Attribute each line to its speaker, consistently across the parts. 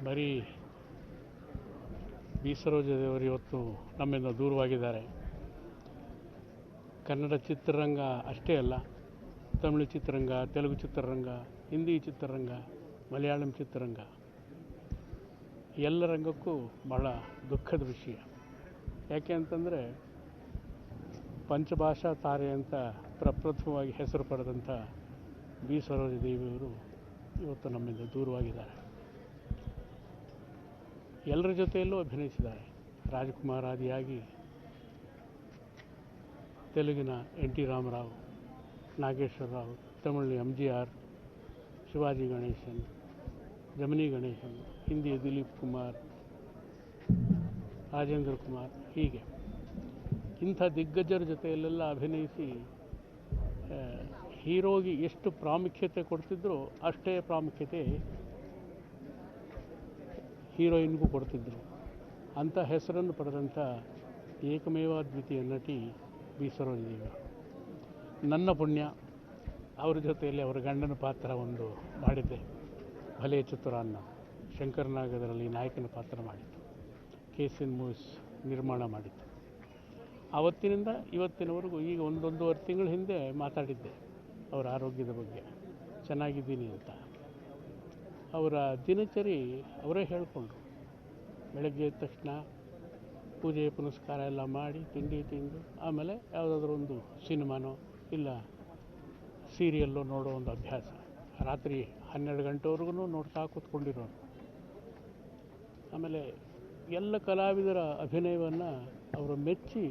Speaker 1: ಬರೀ ಬಿ ಸರೋಜದೇವರು ಇವತ್ತು ನಮ್ಮಿಂದ ದೂರವಾಗಿದ್ದಾರೆ. ಕನ್ನಡ ಚಿತ್ರರಂಗ ಅಷ್ಟೇ ಅಲ್ಲ, ತಮಿಳು ಚಿತ್ರರಂಗ, ತೆಲುಗು ಚಿತ್ರರಂಗ, ಹಿಂದಿ ಚಿತ್ರರಂಗ, ಮಲಯಾಳಂ ಚಿತ್ರರಂಗ ಎಲ್ಲ ರಂಗಕ್ಕೂ ಬಹಳ ದುಃಖದ ವಿಷಯ. ಯಾಕೆ ಅಂತಂದರೆ ಪಂಚಭಾಷಾ ತಾರೆ ಅಂತ ಪ್ರಪ್ರಥಮವಾಗಿ ಹೆಸರು ಪಡೆದಂಥ ಬಿ ಸರೋಜದೇವಿಯವರು ಇವತ್ತು ನಮ್ಮಿಂದ ದೂರವಾಗಿದ್ದಾರೆ. ಎಲ್ಲರ ಜೊತೆಯಲ್ಲೂ ಅಭಿನಯಿಸಿದ್ದಾರೆ. ರಾಜ್ಕುಮಾರ್ ಆದಿಯಾಗಿ ತೆಲುಗಿನ ಎನ್ ಟಿ ರಾಮರಾವ್, ನಾಗೇಶ್ವರ ರಾವ್, ತಮಿಳಿನ MGR, ಶಿವಾಜಿ ಗಣೇಶನ್, ಜಮಿನಿ ಗಣೇಶನ್, ಹಿಂದಿಯ ದಿಲೀಪ್ ಕುಮಾರ್, ರಾಜೇಂದ್ರ ಕುಮಾರ್, ಹೀಗೆ ಇಂಥ ದಿಗ್ಗಜರ ಜೊತೆಯಲ್ಲೆಲ್ಲ ಅಭಿನಯಿಸಿ ಹೀರೋಗೆ ಎಷ್ಟು ಪ್ರಾಮುಖ್ಯತೆ ಕೊಡ್ತಿದ್ರೋ ಅಷ್ಟೇ ಪ್ರಾಮುಖ್ಯತೆ ಹೀರೋಯಿನ್ಗೂ ಕೊಡ್ತಿದ್ದರು. ಅಂಥ ಹೆಸರನ್ನು ಪಡೆದಂಥ ಏಕಮೇವ ದ್ವಿತೀಯ ನಟಿ ಬಿ ಸರೋಜದೇವಿ. ನನ್ನ ಪುಣ್ಯ, ಅವರ ಜೊತೆಯಲ್ಲಿ ಅವರ ಗಂಡನ ಪಾತ್ರ ಒಂದು ಮಾಡಿದ್ದೆ. ಭಲೆ ಚತುರಾನ್ನ ಶಂಕರನಾಗದರಲ್ಲಿ ನಾಯಕನ ಪಾತ್ರ ಮಾಡಿತ್ತು. KCN ಮೂವೀಸ್ ನಿರ್ಮಾಣ ಮಾಡಿತ್ತು. ಆವತ್ತಿನಿಂದ ಇವತ್ತಿನವರೆಗೂ ಈಗ ಒಂದೂವರೆ ತಿಂಗಳ ಹಿಂದೆ ಮಾತಾಡಿದ್ದೆ ಅವರ ಆರೋಗ್ಯದ ಬಗ್ಗೆ, ಚೆನ್ನಾಗಿದ್ದೀನಿ ಅಂತ. ಅವರ ದಿನಚರಿ ಅವರೇ ಹೇಳಿಕೊಂಡ್ರು. ಬೆಳಗ್ಗೆ ಎದ್ದ ತಕ್ಷಣ ಪೂಜೆ ಪುನಸ್ಕಾರ ಎಲ್ಲ ಮಾಡಿ ತಿಂಡಿ ತಿಂದು ಆಮೇಲೆ ಯಾವುದಾದ್ರೂ ಒಂದು ಸಿನಿಮಾನೋ ಇಲ್ಲ ಸೀರಿಯಲ್ಲೋ ನೋಡೋ ಒಂದು ಅಭ್ಯಾಸ. ರಾತ್ರಿ 12 ಗಂಟೆವರೆಗೂ ನೋಡ್ತಾ ಕೂತ್ಕೊಂಡಿರೋರು. ಆಮೇಲೆ ಎಲ್ಲ ಕಲಾವಿದರ ಅಭಿನಯವನ್ನು ಅವರು ಮೆಚ್ಚಿ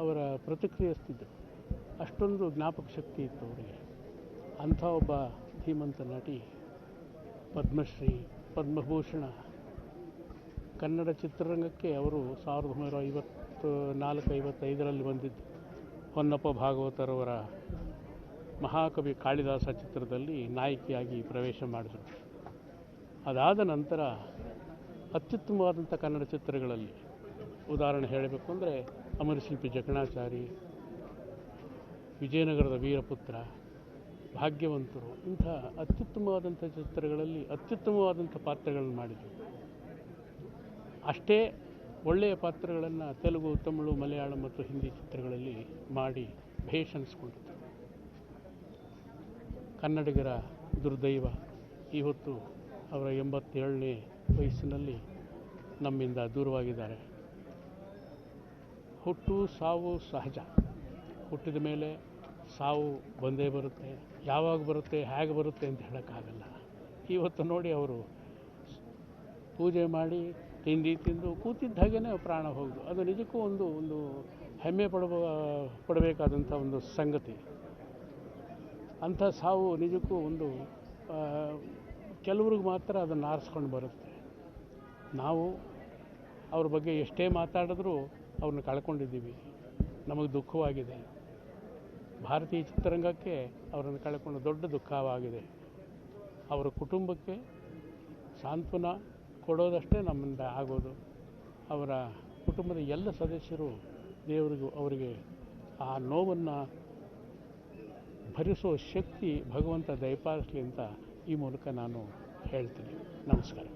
Speaker 1: ಅವರ ಪ್ರತಿಕ್ರಿಯಿಸ್ತಿದ್ದರು. ಅಷ್ಟೊಂದು ಜ್ಞಾಪಕ ಶಕ್ತಿ ಇತ್ತು ಅವರಿಗೆ. ಅಂಥ ಒಬ್ಬ ಧೀಮಂತ ನಟಿ, ಪದ್ಮಶ್ರೀ, ಪದ್ಮಭೂಷಣ. ಕನ್ನಡ ಚಿತ್ರರಂಗಕ್ಕೆ ಅವರು 1954-55ರಲ್ಲಿ ಬಂದಿದ್ದು. ಹೊನ್ನಪ್ಪ ಭಾಗವತರವರ ಮಹಾಕವಿ ಕಾಳಿದಾಸ ಚಿತ್ರದಲ್ಲಿ ನಾಯಕಿಯಾಗಿ ಪ್ರವೇಶ ಮಾಡಿದರು. ಅದಾದ ನಂತರ ಅತ್ಯುತ್ತಮವಾದಂಥ ಕನ್ನಡ ಚಿತ್ರಗಳಲ್ಲಿ ಉದಾಹರಣೆ ಹೇಳಬೇಕು ಅಂದರೆ ಅಮರಶಿಲ್ಪಿ ಜಕಣಾಚಾರಿ, ವಿಜಯನಗರದ ವೀರಪುತ್ರ, ಭಾಗ್ಯವಂತರು, ಇಂಥ ಅತ್ಯುತ್ತಮವಾದಂಥ ಚಿತ್ರಗಳಲ್ಲಿ ಅತ್ಯುತ್ತಮವಾದಂಥ ಪಾತ್ರಗಳನ್ನು ಮಾಡಿದರು. ಅಷ್ಟೇ ಒಳ್ಳೆಯ ಪಾತ್ರಗಳನ್ನು ತೆಲುಗು, ತಮಿಳು, ಮಲಯಾಳಂ ಮತ್ತು ಹಿಂದಿ ಚಿತ್ರಗಳಲ್ಲಿ ಮಾಡಿ ಭೇಷ್ ಅನಿಸ್ಕೊಂಡಿದ್ದರು. ಕನ್ನಡಿಗರ ದುರ್ದೈವ, ಇವತ್ತು ಅವರ 87ನೇ ವಯಸ್ಸಿನಲ್ಲಿ ನಮ್ಮಿಂದ ದೂರವಾಗಿದ್ದಾರೆ. ಹುಟ್ಟು ಸಾವು ಸಹಜ. ಹುಟ್ಟಿದ ಮೇಲೆ ಸಾವು ಬಂದೇ ಬರುತ್ತೆ. ಯಾವಾಗ ಬರುತ್ತೆ, ಹೇಗೆ ಬರುತ್ತೆ ಅಂತ ಹೇಳೋಕ್ಕಾಗಲ್ಲ. ಇವತ್ತು ನೋಡಿ, ಅವರು ಪೂಜೆ ಮಾಡಿ ತಿಂಡಿ ತಿಂದು ಕೂತಿದ್ದ ಹಾಗೇ ಪ್ರಾಣ ಹೋಗೋದು. ಅದು ನಿಜಕ್ಕೂ ಒಂದು ಹೆಮ್ಮೆ ಪಡಬೇಕಾದಂಥ ಒಂದು ಸಂಗತಿ. ಅಂಥ ಸಾವು ನಿಜಕ್ಕೂ ಒಂದು ಕೆಲವ್ರಿಗೆ ಮಾತ್ರ ಅದನ್ನು ಆರಿಸ್ಕೊಂಡು ಬರುತ್ತೆ. ನಾವು ಅವ್ರ ಬಗ್ಗೆ ಎಷ್ಟೇ ಮಾತಾಡಿದ್ರೂ ಅವ್ರನ್ನ ಕಳ್ಕೊಂಡಿದ್ದೀವಿ. ನಮಗೆ ದುಃಖವಾಗಿದೆ. ಭಾರತೀಯ ಚಿತ್ರರಂಗಕ್ಕೆ ಅವರನ್ನು ಕಳ್ಕೊಂಡು ದೊಡ್ಡ ದುಃಖವಾಗಿದೆ. ಅವರ ಕುಟುಂಬಕ್ಕೆ ಸಾಂತ್ವನ ಕೊಡೋದಷ್ಟೇ ನಮ್ಮಿಂದ ಆಗೋದು. ಅವರ ಕುಟುಂಬದ ಎಲ್ಲ ಸದಸ್ಯರು ದೇವರಿಗೂ ಅವರಿಗೆ ಆ ನೋವನ್ನು ಭರಿಸೋ ಶಕ್ತಿ ಭಗವಂತ ದಯಪಾಲಿಸಲಿ ಅಂತ ಈ ಮೂಲಕ ನಾನು ಹೇಳ್ತೀನಿ. ನಮಸ್ಕಾರ.